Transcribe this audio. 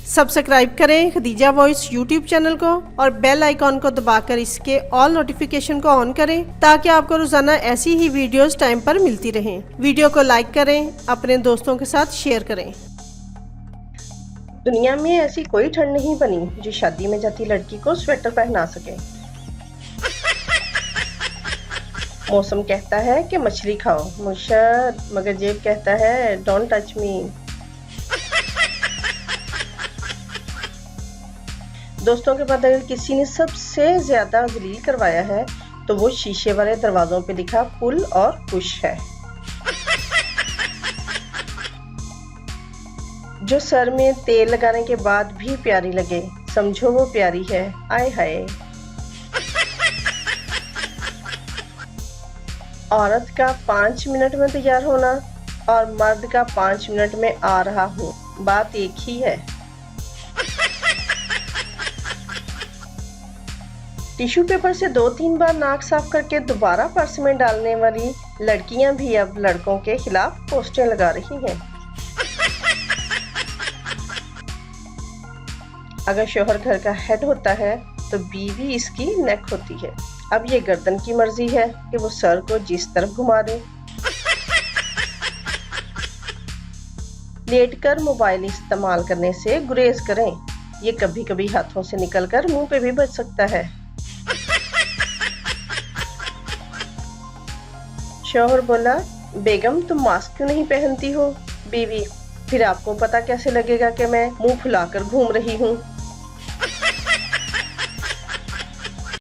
Subscribe करें Khadija voice YouTube channel को और बेल आइकॉन को दबाकर इसके ऑल नोटिफिकेशन को ऑन करें ताकि आपको रोजाना ऐसी ही वीडियोस टाइम पर मिलती रहें। वीडियो को लाइक करें, अपने दोस्तों के साथ शेयर करें। दुनिया में ऐसी कोई ठंड नहीं बनी जो शादी में जाती लड़की को स्वेटर पहना सके। मौसम कहता है कि मछली खाओ, मगर जेब कहता है डोंट टच मी। दोस्तों के बाद अगर किसी ने सबसे ज्यादा जलील करवाया है तो वो शीशे वाले दरवाजों पे लिखा पुल और पुश है। जो सर में तेल लगाने के बाद भी प्यारी लगे, समझो वो प्यारी है। आय हाय। औरत का 5 मिनट में तैयार होना और मर्द का 5 मिनट में आ रहा हूँ, बात एक ही है। टिश्यू पेपर से 2-3 बार नाक साफ करके दोबारा पर्स में डालने वाली लड़कियां भी अब लड़कों के खिलाफ पोस्टर लगा रही हैं। अगर शोहर घर का हेड होता है तो बीवी इसकी नेक होती है। अब ये गर्दन की मर्जी है कि वो सर को जिस तरफ घुमा दे। लेटकर मोबाइल इस्तेमाल करने से गुरेज करें, ये कभी कभी हाथों से निकलकर मुंह पे भी बच सकता है। शौहर बोला, बेगम तुम मास्क क्यों नहीं पहनती हो? बीवी, फिर आपको पता कैसे लगेगा कि मैं मुंह फुलाकर घूम रही हूँ।